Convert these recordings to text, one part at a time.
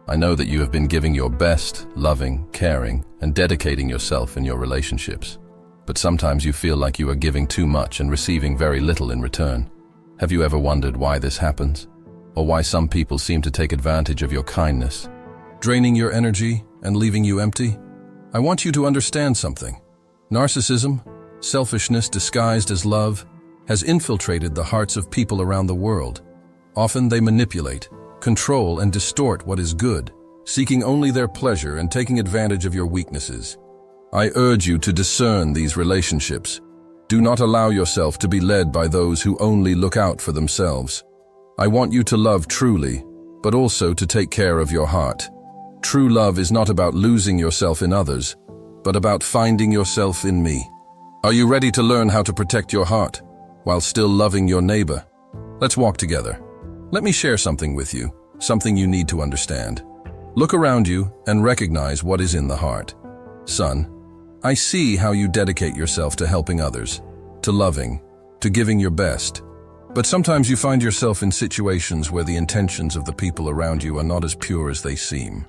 I know that you have been giving your best, loving, caring, and dedicating yourself in your relationships. But sometimes you feel like you are giving too much and receiving very little in return. Have you ever wondered why this happens? Or why some people seem to take advantage of your kindness, draining your energy and leaving you empty? I want you to understand something. Narcissism, selfishness disguised as love, has infiltrated the hearts of people around the world. Often they manipulate, control, and distort what is good, seeking only their pleasure and taking advantage of your weaknesses. I urge you to discern these relationships. Do not allow yourself to be led by those who only look out for themselves. I want you to love truly, but also to take care of your heart. True love is not about losing yourself in others, but about finding yourself in me. Are you ready to learn how to protect your heart while still loving your neighbor? Let's walk together. Let me share something with you, something you need to understand. Look around you and recognize what is in the heart. Son, I see how you dedicate yourself to helping others, to loving, to giving your best. But sometimes you find yourself in situations where the intentions of the people around you are not as pure as they seem.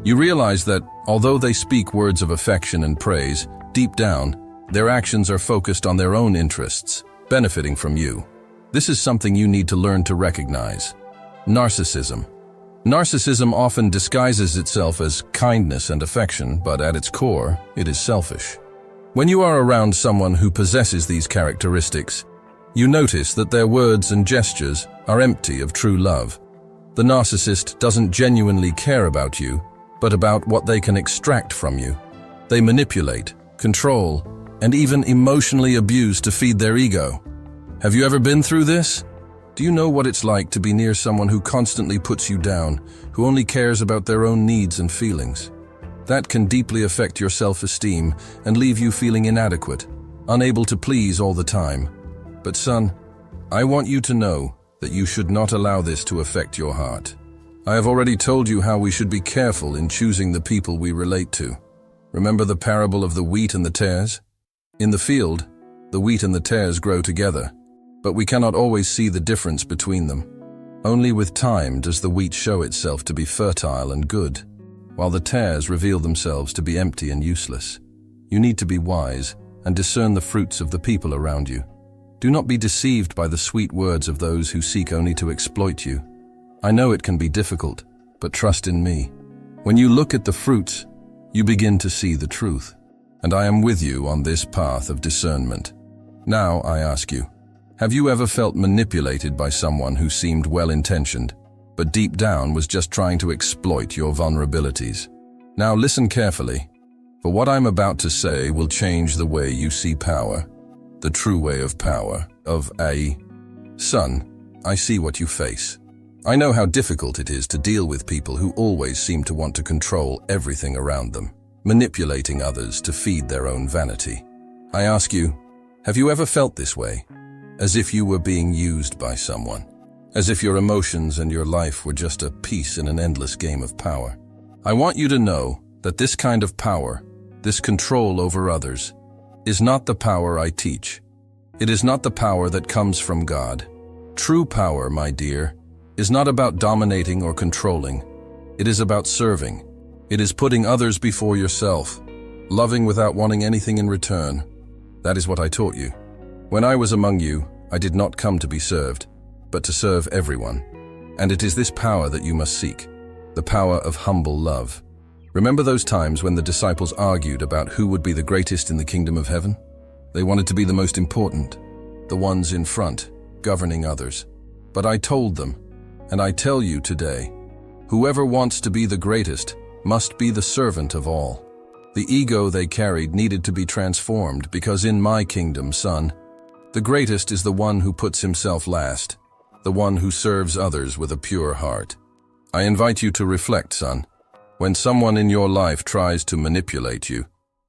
You realize that, although they speak words of affection and praise, deep down, their actions are focused on their own interests, benefiting from you. This is something you need to learn to recognize. Narcissism. Narcissism often disguises itself as kindness and affection, but at its core, it is selfish. When you are around someone who possesses these characteristics, you notice that their words and gestures are empty of true love. The narcissist doesn't genuinely care about you, but about what they can extract from you. They manipulate, control, and even emotionally abuse to feed their ego. Have you ever been through this? Do you know what it's like to be near someone who constantly puts you down, who only cares about their own needs and feelings? That can deeply affect your self-esteem and leave you feeling inadequate, unable to please all the time. But son, I want you to know that you should not allow this to affect your heart. I have already told you how we should be careful in choosing the people we relate to. Remember the parable of the wheat and the tares? In the field, the wheat and the tares grow together, but we cannot always see the difference between them. Only with time does the wheat show itself to be fertile and good, while the tares reveal themselves to be empty and useless. You need to be wise and discern the fruits of the people around you. Do not be deceived by the sweet words of those who seek only to exploit you. I know it can be difficult, but trust in me. When you look at the fruits, you begin to see the truth, and I am with you on this path of discernment. Now I ask you, have you ever felt manipulated by someone who seemed well-intentioned, but deep down was just trying to exploit your vulnerabilities? Now listen carefully, for what I'm about to say will change the way you see power, the true way of power, Son, I see what you face. I know how difficult it is to deal with people who always seem to want to control everything around them, manipulating others to feed their own vanity. I ask you, have you ever felt this way? As if you were being used by someone? As if your emotions and your life were just a piece in an endless game of power? I want you to know that this kind of power, this control over others, is not the power I teach. It is not the power that comes from God. True power, my dear, is not about dominating or controlling. It is about serving. It is putting others before yourself, loving without wanting anything in return. That is what I taught you. When I was among you, I did not come to be served, but to serve everyone. And it is this power that you must seek, the power of humble love. Remember those times when the disciples argued about who would be the greatest in the kingdom of heaven? They wanted to be the most important, the ones in front, governing others. But I told them, and I tell you today, whoever wants to be the greatest must be the servant of all. The ego they carried needed to be transformed because in my kingdom, son, the greatest is the one who puts himself last, the one who serves others with a pure heart. I invite you to reflect, son. When someone in your life tries to manipulate you,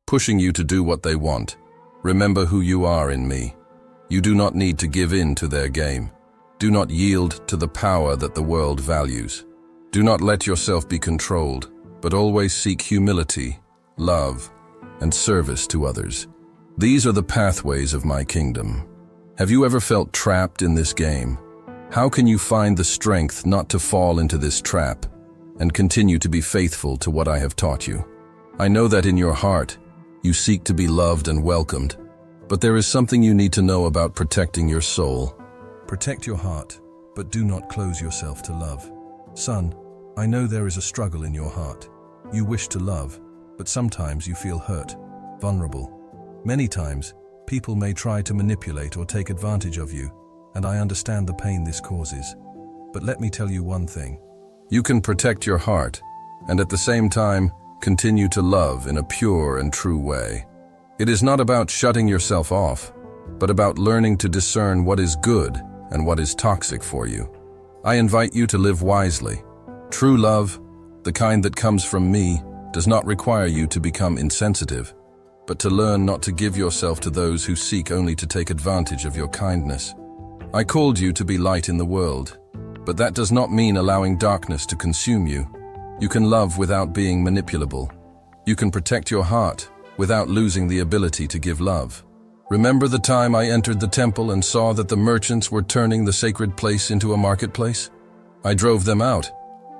pushing you to do what they want, remember who you are in me. You do not need to give in to their game. Do not yield to the power that the world values. Do not let yourself be controlled, but always seek humility, love, and service to others. These are the pathways of my kingdom. Have you ever felt trapped in this game? How can you find the strength not to fall into this trap? and continue to be faithful to what I have taught you. I know that in your heart, you seek to be loved and welcomed, but there is something you need to know about protecting your soul. Protect your heart, but do not close yourself to love. Son, I know there is a struggle in your heart. You wish to love, but sometimes you feel hurt, vulnerable. Many times, people may try to manipulate or take advantage of you, and I understand the pain this causes. But let me tell you one thing. You can protect your heart, and at the same time, continue to love in a pure and true way. It is not about shutting yourself off, but about learning to discern what is good and what is toxic for you. I invite you to live wisely. True love, the kind that comes from me, does not require you to become insensitive, but to learn not to give yourself to those who seek only to take advantage of your kindness. I called you to be light in the world, but that does not mean allowing darkness to consume you. You can love without being manipulable. You can protect your heart without losing the ability to give love. Remember the time I entered the temple and saw that the merchants were turning the sacred place into a marketplace? I drove them out,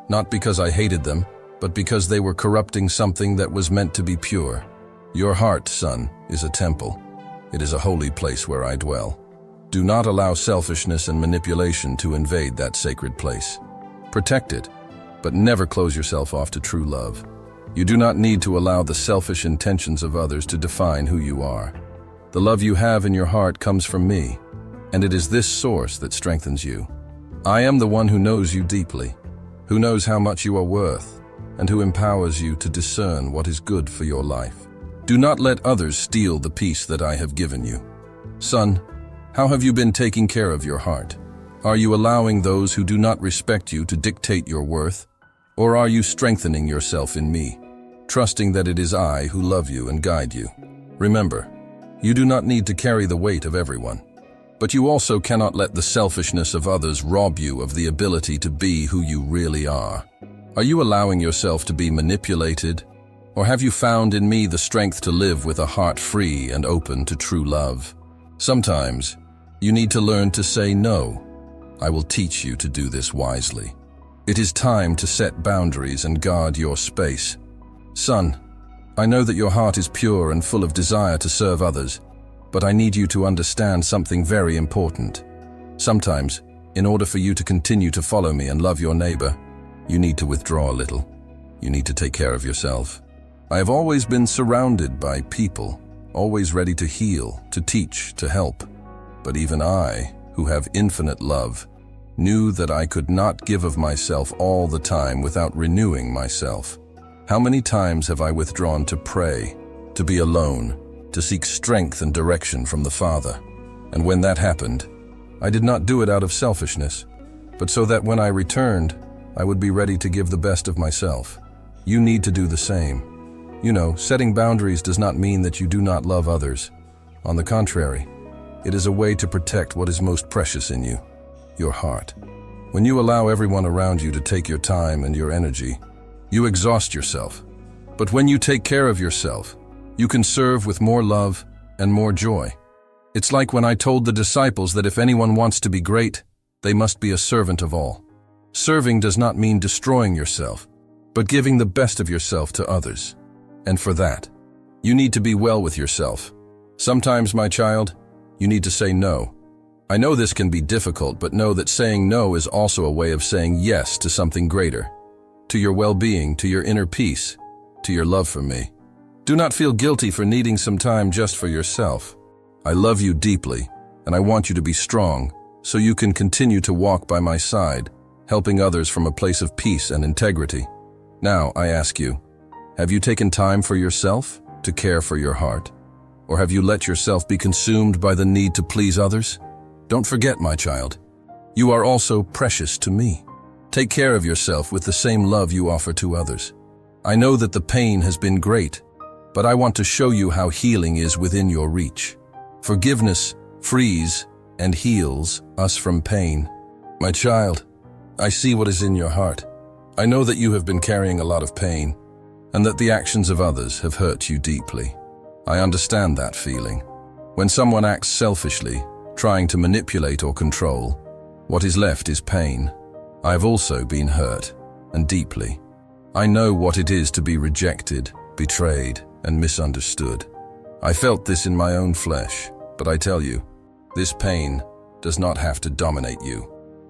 not because I hated them, but because they were corrupting something that was meant to be pure. Your heart, son, is a temple. It is a holy place where I dwell. Do not allow selfishness and manipulation to invade that sacred place. Protect it, but never close yourself off to true love. You do not need to allow the selfish intentions of others to define who you are. The love you have in your heart comes from me, and it is this source that strengthens you. I am the one who knows you deeply, who knows how much you are worth, and who empowers you to discern what is good for your life. Do not let others steal the peace that I have given you. Son, how have you been taking care of your heart? Are you allowing those who do not respect you to dictate your worth? Or are you strengthening yourself in me, trusting that it is I who love you and guide you? Remember, you do not need to carry the weight of everyone, but you also cannot let the selfishness of others rob you of the ability to be who you really are. Are you allowing yourself to be manipulated? Or have you found in me the strength to live with a heart free and open to true love? Sometimes, you need to learn to say no. I will teach you to do this wisely. It is time to set boundaries and guard your space. Son, I know that your heart is pure and full of desire to serve others, but I need you to understand something very important. Sometimes, in order for you to continue to follow me and love your neighbor, you need to withdraw a little. You need to take care of yourself. I have always been surrounded by people, always ready to heal, to teach, to help. But even I, who have infinite love, knew that I could not give of myself all the time without renewing myself. How many times have I withdrawn to pray, to be alone, to seek strength and direction from the Father? And when that happened, I did not do it out of selfishness, but so that when I returned, I would be ready to give the best of myself. You need to do the same. You know, setting boundaries does not mean that you do not love others. On the contrary, it is a way to protect what is most precious in you, your heart. When you allow everyone around you to take your time and your energy, you exhaust yourself. But when you take care of yourself, you can serve with more love and more joy. It's like when I told the disciples that if anyone wants to be great, they must be a servant of all. Serving does not mean destroying yourself, but giving the best of yourself to others. And for that, you need to be well with yourself. Sometimes, my child, you need to say no. I know this can be difficult, but know that saying no is also a way of saying yes to something greater, to your well-being, to your inner peace, to your love for me. Do not feel guilty for needing some time just for yourself. I love you deeply, and I want you to be strong, so you can continue to walk by my side, helping others from a place of peace and integrity. Now, I ask you, have you taken time for yourself to care for your heart? Or have you let yourself be consumed by the need to please others? Don't forget, my child, you are also precious to me. Take care of yourself with the same love you offer to others. I know that the pain has been great, but I want to show you how healing is within your reach. Forgiveness frees and heals us from pain. My child, I see what is in your heart. I know that you have been carrying a lot of pain, and that the actions of others have hurt you deeply. I understand that feeling. When someone acts selfishly, trying to manipulate or control, what is left is pain. I have also been hurt, and deeply. I know what it is to be rejected, betrayed, and misunderstood. I felt this in my own flesh, but I tell you, this pain does not have to dominate you.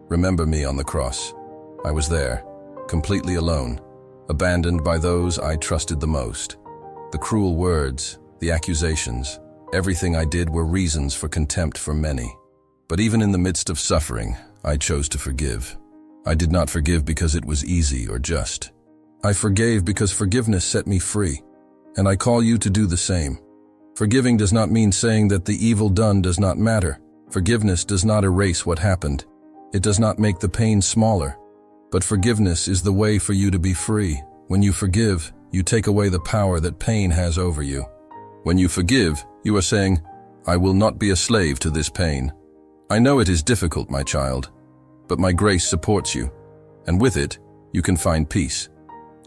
Remember me on the cross. I was there, completely alone, abandoned by those I trusted the most. The cruel words, the accusations, everything I did were reasons for contempt for many. But even in the midst of suffering, I chose to forgive. I did not forgive because it was easy or just. I forgave because forgiveness set me free, and I call you to do the same. Forgiving does not mean saying that the evil done does not matter. Forgiveness does not erase what happened. It does not make the pain smaller. But forgiveness is the way for you to be free. When you forgive, you take away the power that pain has over you. When you forgive, you are saying, I will not be a slave to this pain. I know it is difficult, my child, but my grace supports you, and with it, you can find peace.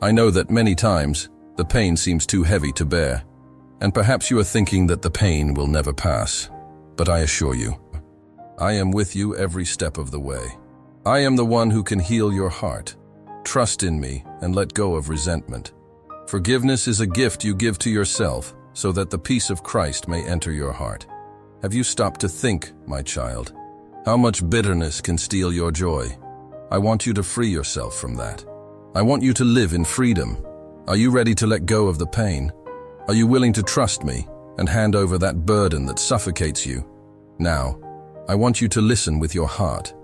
I know that many times, the pain seems too heavy to bear, and perhaps you are thinking that the pain will never pass. But I assure you, I am with you every step of the way. I am the one who can heal your heart. Trust in me and let go of resentment. Forgiveness is a gift you give to yourself so that the peace of Christ may enter your heart. Have you stopped to think, my child, how much bitterness can steal your joy? I want you to free yourself from that. I want you to live in freedom. Are you ready to let go of the pain? Are you willing to trust me and hand over that burden that suffocates you? Now, I want you to listen with your heart,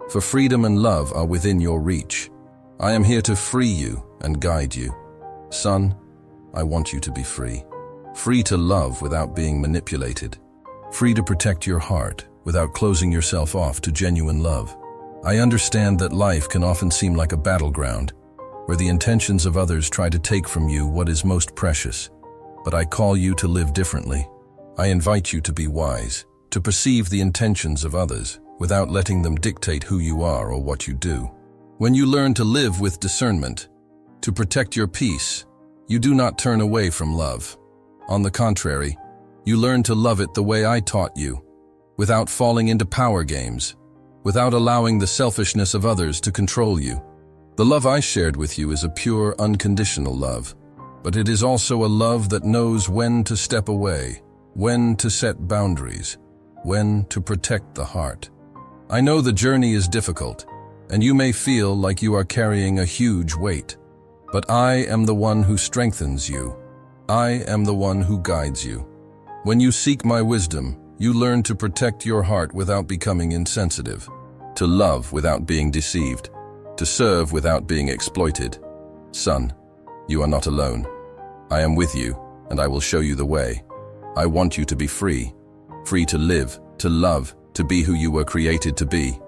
for freedom and love are within your reach. I am here to free you and guide you. Son, I want you to be free. Free to love without being manipulated. Free to protect your heart without closing yourself off to genuine love. I understand that life can often seem like a battleground, where the intentions of others try to take from you what is most precious. But I call you to live differently. I invite you to be wise, to perceive the intentions of others without letting them dictate who you are or what you do. When you learn to live with discernment, to protect your peace, you do not turn away from love. On the contrary, you learn to love it the way I taught you, without falling into power games, without allowing the selfishness of others to control you. The love I shared with you is a pure, unconditional love, but it is also a love that knows when to step away, when to set boundaries, when to protect the heart. I know the journey is difficult, and you may feel like you are carrying a huge weight, but I am the one who strengthens you. I am the one who guides you. When you seek my wisdom, you learn to protect your heart without becoming insensitive, to love without being deceived, to serve without being exploited. Son, you are not alone. I am with you, and I will show you the way. I want you to be free, free to live, to love, to be who you were created to be.